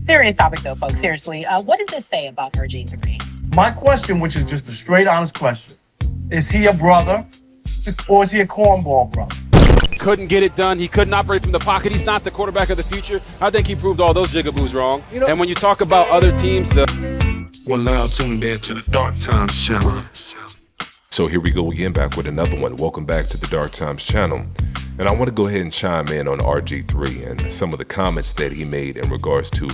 Serious topic, though, folks. Seriously. What does this say about RG3? My question, which is just a straight, honest question, is he a brother or is he a cornball brother? Couldn't get it done. He couldn't operate from the pocket. He's not the quarterback of the future. I think he proved all those jigaboos wrong. And when you talk about other teams, We're now tuned in to the Dark Times channel. So here we go again, back with another one. Welcome back to the Dark Times channel. And I want to go ahead and chime in on RG3 and some of the comments that he made in regards to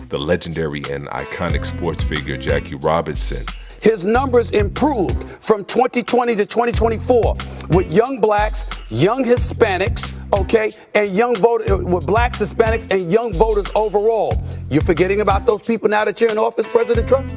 the legendary and iconic sports figure Jackie Robinson. His numbers improved from 2020 to 2024 with young blacks, young Hispanics, okay, and young voters, with blacks, Hispanics, and young voters overall. You're forgetting about those people now that you're in office, President Trump?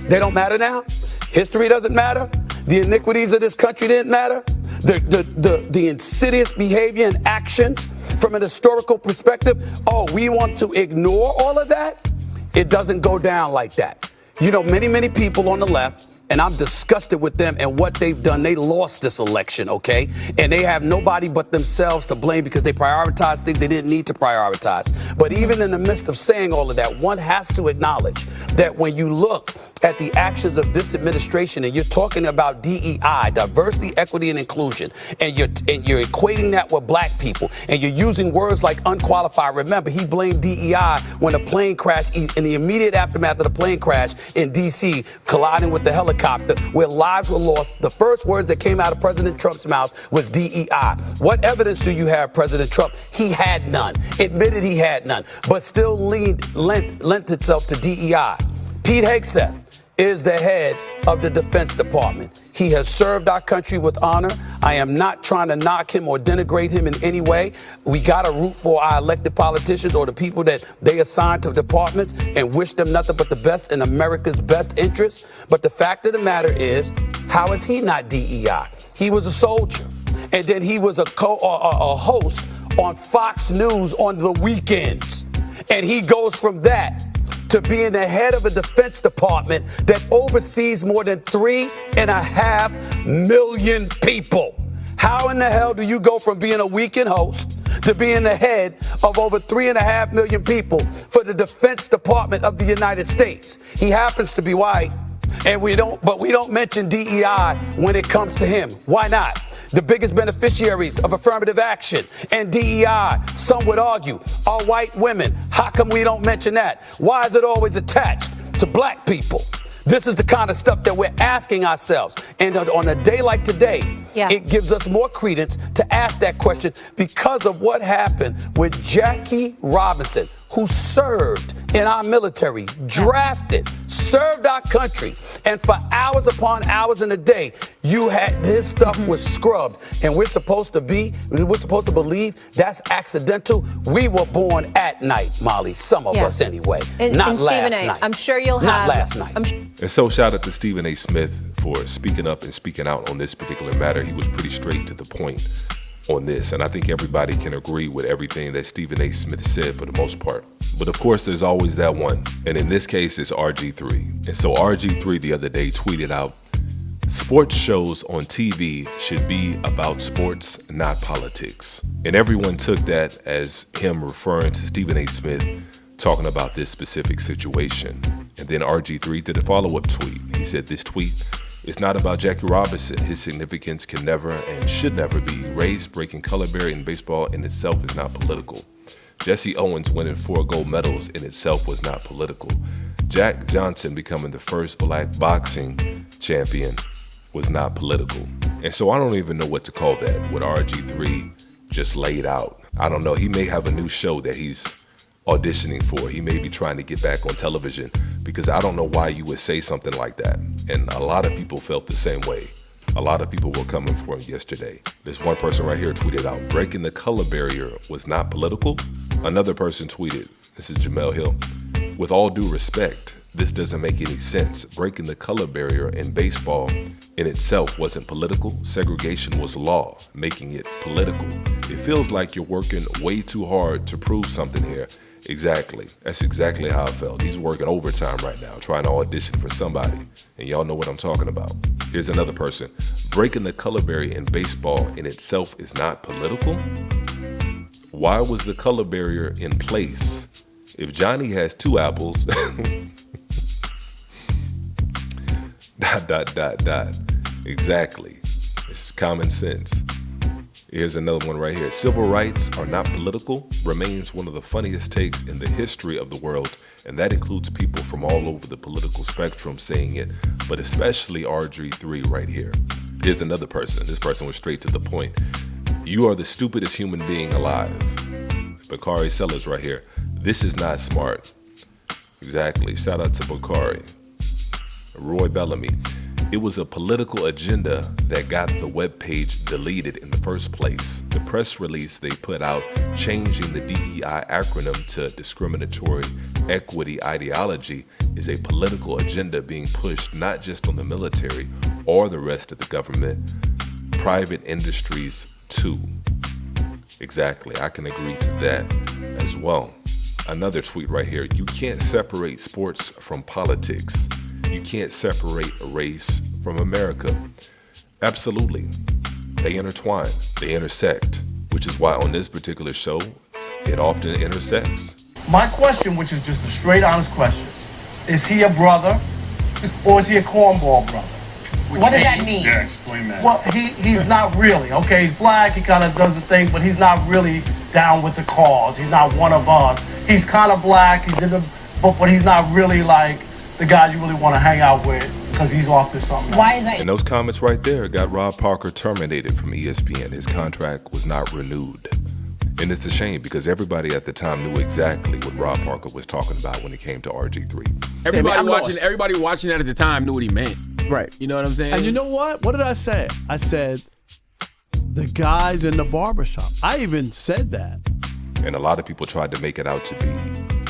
They don't matter now? History doesn't matter? The iniquities of this country didn't matter? The insidious behavior and actions from an historical perspective? Oh, we want to ignore all of that? It doesn't go down like that. You know, many people on the left, and I'm disgusted with them and what they've done. They lost this election, okay? And they have nobody but themselves to blame because they prioritized things they didn't need to prioritize. But even in the midst of saying all of that, one has to acknowledge that when you look at the actions of this administration and you're talking about DEI, diversity, equity, and inclusion, and you're equating that with black people, and you're using words like unqualified. Remember, he blamed DEI when a plane crashed in the immediate aftermath of the plane crash in D.C., colliding with the helicopter, where lives were lost. The first words that came out of President Trump's mouth was DEI. What evidence do you have, President Trump? He had none. Admitted he had none, but still lent itself to DEI. Pete Hegseth is the head of the Defense Department. He has served our country with honor. I am not trying to knock him or denigrate him in any way. We got to root for our elected politicians or the people that they assign to departments and wish them nothing but the best in America's best interests. But the fact of the matter is, how is he not DEI? He was a soldier, and then he was a host on Fox News on the weekends. And he goes from that to being the head of a Defense Department that oversees more than 3.5 million people. How in the hell do you go from being a weekend host to being the head of over 3.5 million people for the Defense Department of the United States? He happens to be white, and we don't mention DEI when it comes to him. Why not? The biggest beneficiaries of affirmative action and DEI, some would argue, are white women. How come we don't mention that? Why is it always attached to black people? This is the kind of stuff that we're asking ourselves. And on a day like today, it gives us more credence to ask that question because of what happened with Jackie Robinson, who served in our military, drafted, served our country, and for hours upon hours in a day, his stuff was scrubbed, and we're supposed to believe that's accidental. We were born at night, Molly, some of us anyway, not last night. I'm sure you'll not have. Last night. And so shout out to Stephen A. Smith for speaking up and speaking out on this particular matter. He was pretty straight to the point on this, and I think everybody can agree with everything that Stephen A. Smith said for the most part. But of course, there's always that one, and in this case, it's RG3. And so RG3 the other day tweeted out, "Sports shows on TV should be about sports, not politics." And everyone took that as him referring to Stephen A. Smith talking about this specific situation. And then RG3 did a follow-up tweet. He said, "This tweet is not about Jackie Robinson. His significance can never and should never be erased. Breaking color barrier in baseball in itself is not political. Jesse Owens winning 4 gold medals in itself was not political. Jack Johnson becoming the first black boxing champion was not political." And so I don't even know what to call that, what RG3 just laid out. I don't know. He may have a new show that he's auditioning for. He may be trying to get back on television, because I don't know why you would say something like that. And a lot of people felt the same way. A lot of people were coming for him yesterday. This one person right here tweeted out, "Breaking the color barrier was not political." Another person tweeted, this is Jamel Hill, "With all due respect, this doesn't make any sense. Breaking the color barrier in baseball in itself wasn't political. Segregation was law, making it political. It feels like you're working way too hard to prove something here." Exactly. That's exactly how I felt. He's working overtime right now, trying to audition for somebody. And y'all know what I'm talking about. Here's another person. "Breaking the color barrier in baseball in itself is not political." Why was the color barrier in place If Johnny has 2 apples, dot. Exactly. It's common sense. Here's another one right here. Civil rights are not political remains one of the funniest takes in the history of the world, and that includes people from all over the political spectrum saying it, but especially RG3 right here. Here's another person. This person was straight to the point. You are the stupidest human being alive. Bakari Sellers right here. This is not smart. Exactly. Shout out to Bakari. Roy Bellamy. It was a political agenda that got the webpage deleted in the first place. The press release they put out changing the DEI acronym to discriminatory equity ideology is a political agenda being pushed not just on the military or the rest of the government, private industries too. Exactly, I can agree to that as well. Another tweet right here. You can't separate sports from politics. You can't separate race from America. Absolutely. They intertwine, they intersect, which is why on this particular show, it often intersects. My question, which is just a straight, honest question, is he a brother or is he a cornball brother? What does that mean? Yeah, explain that. Well, he's not really. Okay, he's black, he kind of does the thing, but he's not really down with the cause. He's not one of us. He's kind of black, he's in the book, but he's not really like the guy you really want to hang out with because he's off to something else. Why is that? And those comments right there got Rob Parker terminated from ESPN. His contract was not renewed. And it's a shame because everybody at the time knew exactly what Rob Parker was talking about when it came to RG3. Everybody watching that at the time knew what he meant. Right. You know what I'm saying? And you know what? What did I say? I said, the guys in the barbershop. I even said that. And a lot of people tried to make it out to be,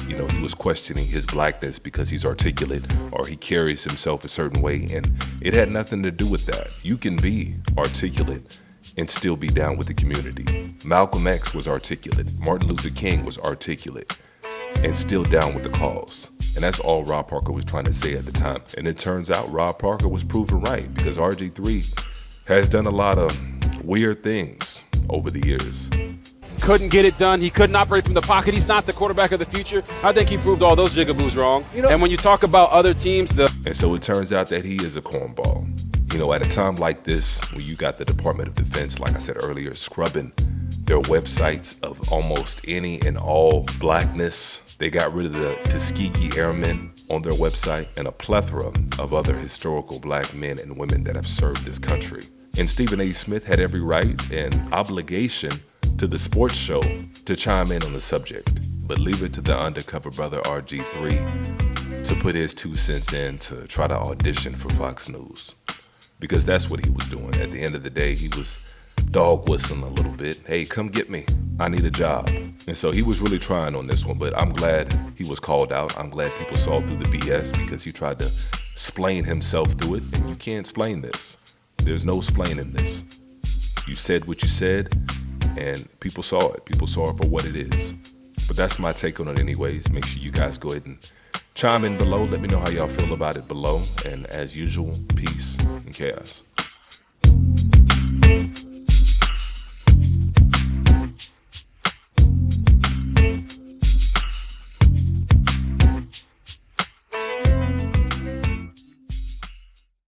he was questioning his blackness because he's articulate or he carries himself a certain way. And it had nothing to do with that. You can be articulate and still be down with the community. Malcolm X was articulate. Martin Luther King was articulate and still down with the cause. And that's all Rob Parker was trying to say at the time. And it turns out Rob Parker was proven right because RG3 has done a lot of weird things over the years. Couldn't get it done. He couldn't operate from the pocket. He's not the quarterback of the future. I think he proved all those jigaboos wrong. And when you talk about other teams, And so it turns out that he is a cornball. At a time like this, when you got the Department of Defense, like I said earlier, scrubbing their websites of almost any and all blackness, they got rid of the Tuskegee Airmen on their website and a plethora of other historical black men and women that have served this country. And Stephen A. Smith had every right and obligation to the sports show to chime in on the subject, but leave it to the undercover brother RG3 to put his 2 cents in to try to audition for Fox News. Because that's what he was doing. At the end of the day, he was dog whistling a little bit. Hey, come get me. I need a job. And so he was really trying on this one, but I'm glad he was called out. I'm glad people saw through the BS because he tried to explain himself through it, and you can't explain this. There's no explaining this. You said what you said, and people saw it. People saw it for what it is. But that's my take on it anyways. Make sure you guys go ahead and chime in below. Let me know how y'all feel about it below. And as usual, peace and chaos.